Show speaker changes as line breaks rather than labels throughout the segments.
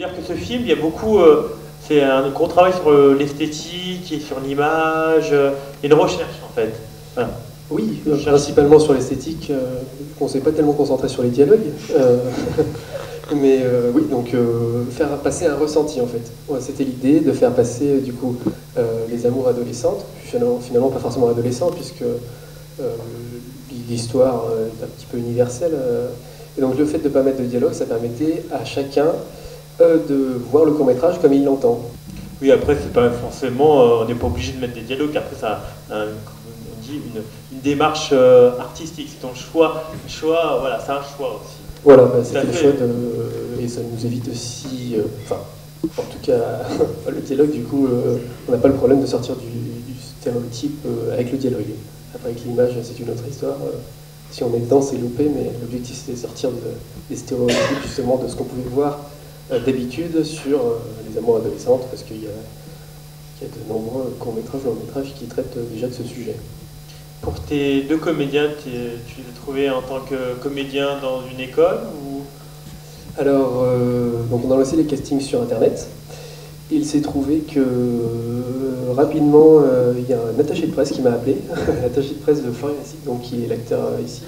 dire que ce film, il y a beaucoup, c'est un gros travail sur l'esthétique et sur l'image, et une recherche en fait. Voilà.
Oui, principalement sur l'esthétique, on ne s'est pas tellement concentré sur les dialogues, mais oui, donc faire passer un ressenti en fait. Ouais, c'était l'idée de faire passer du coup les amours adolescentes, finalement pas forcément adolescents puisque l'histoire est un petit peu universelle. Et donc le fait de ne pas mettre de dialogue, ça permettait à chacun de voir le court-métrage comme il l'entend.
Oui, après, c'est pas forcément, on n'est pas obligé de mettre des dialogues, après, ça a on dit une démarche artistique, c'est ton choix, voilà, c'est un choix aussi.
Voilà, bah, c'était le choix et ça nous évite aussi, enfin, en tout cas, le dialogue, du coup, on n'a pas le problème de sortir du stéréotype avec le dialogue. Après, avec l'image, c'est une autre histoire. Si on est dedans, c'est loupé, mais l'objectif, c'était de sortir des stéréotypes, justement, de ce qu'on pouvait voir d'habitude sur les amours adolescentes, parce qu'il y a de nombreux courts-métrages ou longs-métrages qui traitent déjà de ce sujet.
Pour tes deux comédiens, tu les as trouvés en tant que comédiens dans une école ou...
Alors, donc on a lancé les castings sur Internet. Il s'est trouvé que rapidement, il y a un attaché de presse qui m'a appelé, l'attaché de presse de Florian Hassig, donc qui est l'acteur ici,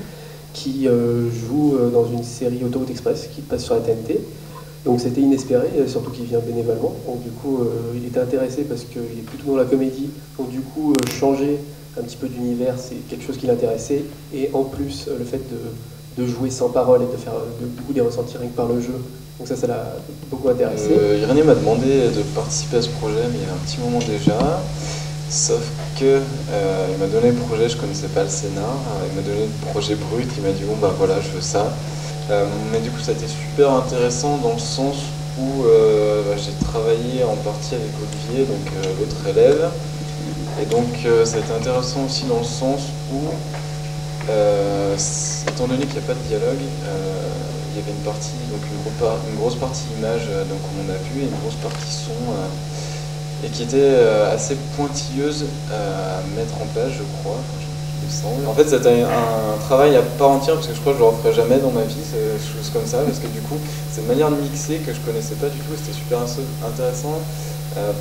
qui joue dans une série Autoroute Express qui passe sur la TNT. Donc c'était inespéré, surtout qu'il vient bénévolement. Donc du coup, il était intéressé parce qu'il est plutôt dans la comédie. Donc du coup, changer un petit peu d'univers, c'est quelque chose qui l'intéressait. Et en plus, le fait de jouer sans parole et de faire beaucoup des ressentis rien que par le jeu. Donc ça l'a beaucoup intéressé.
Irénée m'a demandé de participer à ce projet, mais il y a un petit moment déjà. Sauf que il m'a donné le projet, je connaissais pas le scénar. Il m'a donné le projet brut, il m'a dit bon bah voilà, je veux ça. Mais du coup ça a été super intéressant dans le sens où j'ai travaillé en partie avec Olivier, donc l'autre élève. Et donc ça a été intéressant aussi dans le sens où, étant donné qu'il n'y a pas de dialogue, il y avait une partie, donc une grosse partie image, donc comme on a vu, et une grosse partie son, et qui était assez pointilleuse à mettre en place, je crois. En fait, c'était un travail à part entière, parce que je crois que je le referai jamais dans ma vie, des choses comme ça, parce que du coup, c'est une manière de mixer que je connaissais pas du tout, et c'était super intéressant,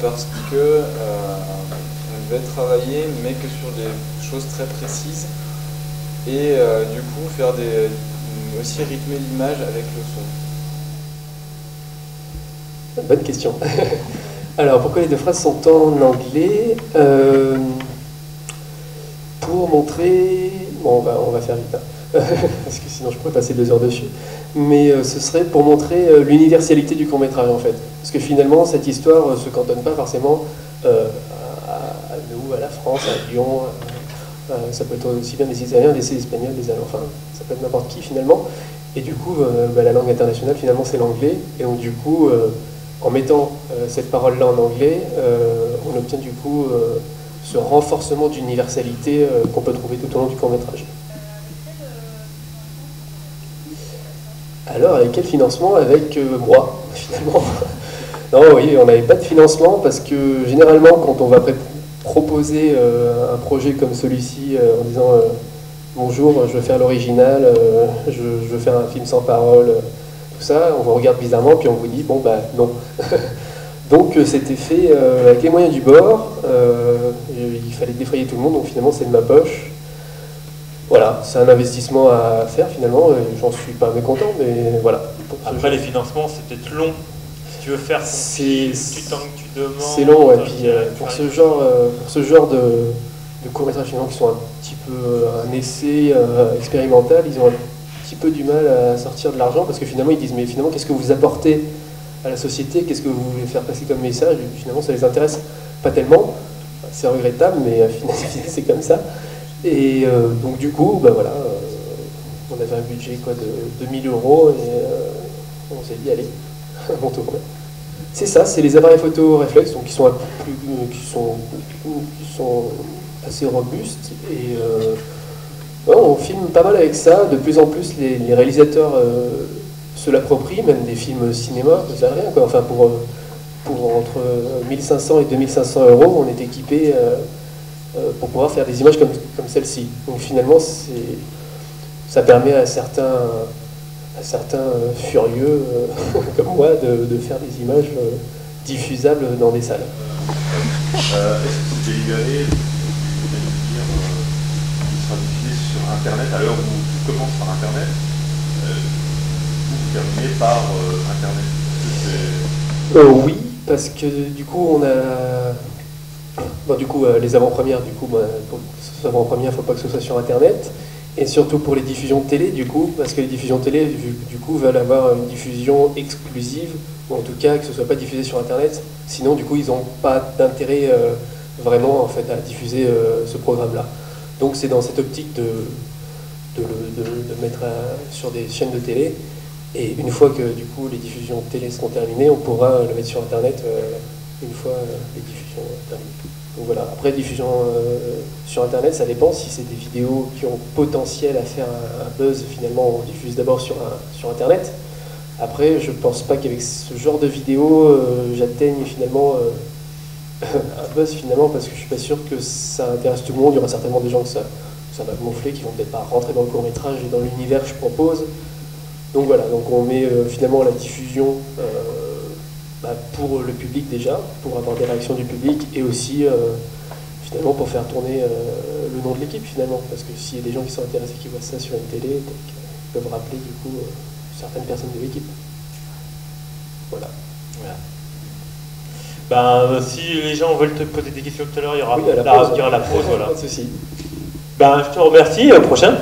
parce que on devait travailler, mais que sur des choses très précises, et du coup, faire aussi rythmer l'image avec le son.
Bonne question. Alors, pourquoi les deux phrases sont en anglais pour montrer... Bon, on va faire vite, hein. Parce que sinon je pourrais passer 2 heures dessus. Mais ce serait pour montrer l'universalité du court-métrage, en fait. Parce que finalement, cette histoire ne se cantonne pas forcément à nous, à la France, à Lyon. Ça peut être aussi bien des Italiens, des Espagnols, des Allemands, enfin, ça peut être n'importe qui, finalement. Et du coup, la langue internationale, finalement, c'est l'anglais. Et donc, du coup, en mettant cette parole-là en anglais, on obtient, du coup... ce renforcement d'universalité qu'on peut trouver tout au long du court-métrage. Alors, avec quel financement? Avec moi, finalement. Non, oui, on n'avait pas de financement parce que généralement, quand on va proposer un projet comme celui-ci en disant bonjour, je veux faire l'original, je veux faire un film sans parole, tout ça, on vous regarde bizarrement puis on vous dit bon bah non. Donc c'était fait avec les moyens du bord, il fallait défrayer tout le monde, donc finalement c'est de ma poche. Voilà, c'est un investissement à faire finalement, et j'en suis pas mécontent, mais voilà.
Après les financements, c'est peut-être long. Si tu veux faire ton temps que tu demandes...
C'est long, et puis pour ce genre de courts-métrages finalement qui sont un petit peu un essai expérimental, ils ont un petit peu du mal à sortir de l'argent, parce que finalement ils disent mais finalement qu'est-ce que vous apportez à la société, qu'est-ce que vous voulez faire passer comme message, et finalement ça les intéresse pas tellement, c'est regrettable, mais finalement c'est comme ça. Et donc du coup, bah voilà, on avait un budget de 2000 € et on s'est dit allez, on tourne. C'est ça, c'est les appareils photo réflexes, donc qui sont assez robustes, et ouais, on filme pas mal avec ça. De plus en plus les réalisateurs se l'approprient, même des films cinéma, ça rien quoi. Enfin pour entre 1500 et 2500 €, on est équipé pour pouvoir faire des images comme celle-ci. Donc finalement, ça permet à certains à certains furieux comme moi de faire des images diffusables dans des salles.
Est-ce que c'est délibéré, qui sera diffusé sur Internet à l'heure où tout commence par Internet, vous terminez par Internet?
Oui, parce que du coup on a... Bon, du coup, les avant-premières, du coup, pour ces avant-premières, il ne faut pas que ce soit sur Internet. Et surtout pour les diffusions de télé, du coup, parce que les diffusions de télé, du coup, veulent avoir une diffusion exclusive, ou en tout cas que ce ne soit pas diffusé sur Internet. Sinon, du coup, ils n'ont pas d'intérêt vraiment en fait, à diffuser ce programme-là. Donc c'est dans cette optique de le mettre sur des chaînes de télé. Et une fois que du coup les diffusions de télé seront terminées, on pourra le mettre sur Internet une fois les diffusions terminées. Donc voilà. Après, diffusion sur Internet, ça dépend. Si c'est des vidéos qui ont potentiel à faire un buzz, finalement, on diffuse d'abord sur Internet. Après, je pense pas qu'avec ce genre de vidéo, j'atteigne finalement un buzz finalement, parce que je suis pas sûr que ça intéresse tout le monde. Il y aura certainement des gens que ça va gonfler, qui vont peut-être pas rentrer dans le court-métrage et dans l'univers que je propose. Donc voilà, donc on met finalement la diffusion pour le public déjà, pour avoir des réactions du public, et aussi finalement pour faire tourner le nom de l'équipe finalement, parce que s'il y a des gens qui sont intéressés, qui voient ça sur une télé, ils peuvent rappeler du coup certaines personnes de l'équipe. Voilà.
Ben, si les gens veulent te poser des questions tout à l'heure, il y aura
la pause,
la pause, voilà.
Pas de souci.
Ben, je te remercie, à la prochaine.